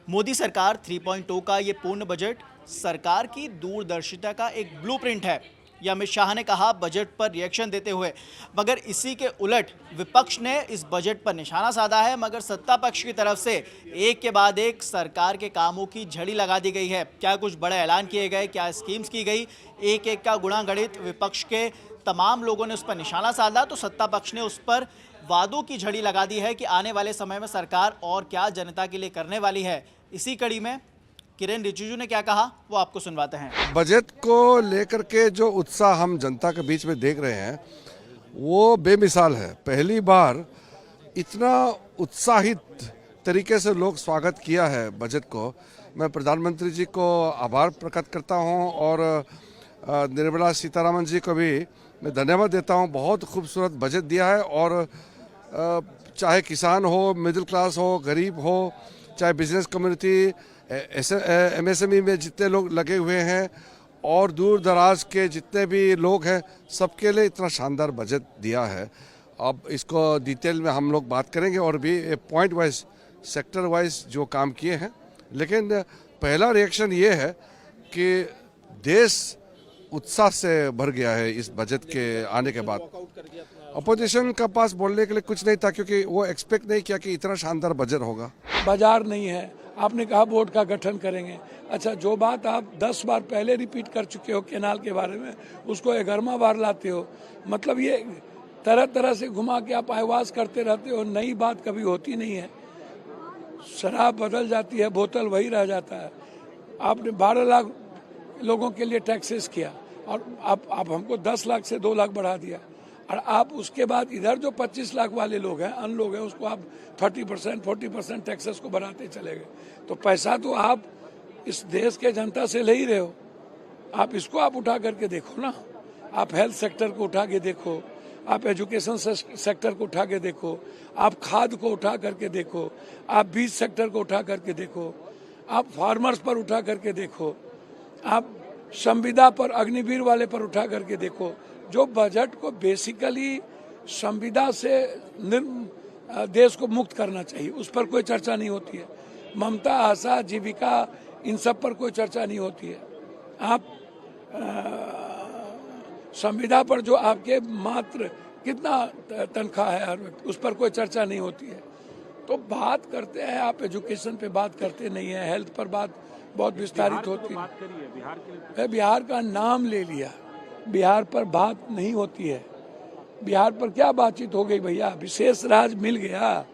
मोदी सरकार 3.0 का ये पूर्ण बजट सरकार की दूरदर्शिता का एक ब्लूप्रिंट है, ये अमित शाह ने कहा बजट पर रिएक्शन देते हुए। मगर इसी के उलट विपक्ष ने इस बजट पर निशाना साधा है, मगर सत्ता पक्ष की तरफ से एक के बाद एक सरकार के कामों की झड़ी लगा दी गई है। क्या कुछ बड़े ऐलान किए गए, क्या स्कीम्स की गई, एक एक का गुणा गणित विपक्ष के तमाम लोगों ने उस पर निशाना साधा, तो सत्ता पक्ष ने उस पर वादों की झड़ी लगा दी है कि आने वाले समय में सरकार और क्या जनता के लिए करने वाली है। इसी कड़ी में किरेन रिजिजू ने क्या कहा वो आपको सुनवाते हैं। बजट को लेकर के जो उत्साह हम जनता के बीच में देख रहे हैं वो बेमिसाल है। पहली बार इतना उत्साहित तरीके से लोग स्वागत किया है बजट को। मैं प्रधानमंत्री जी को आभार प्रकट करता हूं और निर्मला सीतारमण जी को भी मैं धन्यवाद देता हूं। बहुत खूबसूरत बजट दिया है और चाहे किसान हो, मिडिल क्लास हो, गरीब हो, चाहे बिजनेस कम्युनिटी, एमएसएमई में जितने लोग लगे हुए हैं और दूर दराज के जितने भी लोग हैं, सबके लिए इतना शानदार बजट दिया है। अब इसको डिटेल में हम लोग बात करेंगे और भी पॉइंट वाइज, सेक्टर वाइज जो काम किए हैं। लेकिन पहला रिएक्शन ये है कि देश उत्साह से भर गया है इस बजट के आने के बाद। अपोजिशन का पास बोलने के लिए कुछ नहीं था क्योंकि वो एक्सपेक्ट नहीं किया कि इतना शानदार बजट होगा। बाजार नहीं है, आपने कहा बोर्ड का गठन करेंगे। अच्छा, जो बात आप 10 बार पहले रिपीट कर चुके हो केनाल के बारे में, उसको 11वां बार लाते हो। मतलब ये तरह तरह से घुमा के आप आवाज करते रहते हो, नई बात कभी होती नहीं है। शराब बदल जाती है, बोतल वही रह जाता है। आपने 12 लाख लोगों के लिए टैक्सेस किया और आप हमको 10 लाख से 2 लाख बढ़ा दिया। और आप उसके बाद इधर जो 25 लाख वाले लोग हैं, अन लोग हैं, उसको आप 30%, 40% टैक्सेस को बढ़ाते चले गए। तो पैसा तो आप इस देश के जनता से ले ही रहे हो। आप इसको आप उठा करके देखो ना। आप हेल्थ सेक्टर को उठा के देखो, आप एजुकेशन सेक्टर को उठा के देखो, आप खाद को उठा करके देखो, आप बीज सेक्टर को उठा करके देखो, आप फार्मर्स पर उठा करके देखो, आप संविदा पर, अग्निवीर वाले पर उठा करके देखो। जो बजट को बेसिकली संविदा से देश को मुक्त करना चाहिए, उस पर कोई चर्चा नहीं होती है। ममता, आशा, जीविका, इन सब पर कोई चर्चा नहीं होती है। आप संविदा पर जो आपके मात्र कितना तनख्वाह है हर वक्त, उस पर कोई चर्चा नहीं होती है। तो बात करते हैं आप, एजुकेशन पे बात करते नहीं है, हेल्थ पर बात बहुत विस्तारित होती है। बिहार का नाम ले लिया, बिहार पर बात नहीं होती है। बिहार पर क्या बातचीत हो गई भैया? विशेष राज्य मिल गया,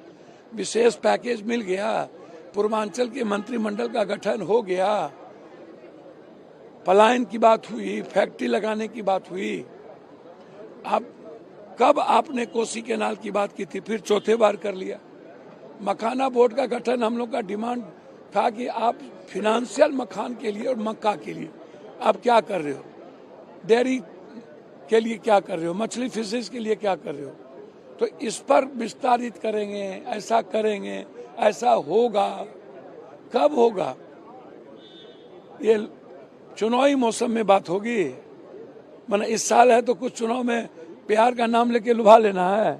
विशेष पैकेज मिल गया, पूर्वांचल के मंत्रिमंडल का गठन हो गया, पलायन की बात हुई, फैक्ट्री लगाने की बात हुई। अब कब आपने कोसी कैनाल की बात की थी? फिर चौथे बार कर लिया। मखाना बोर्ड का गठन हम लोग का डिमांड था कि आप फिनेंशियल मखान के लिए और मक्का के लिए आप क्या कर रहे हो, डेयरी के लिए क्या कर रहे हो, मछली फिशेज के लिए क्या कर रहे हो। तो इस पर विस्तारित करेंगे, ऐसा करेंगे, ऐसा होगा। कब होगा? ये चुनावी मौसम में बात होगी। माने इस साल है तो कुछ चुनाव में बिहार का नाम लेके लुभा लेना है।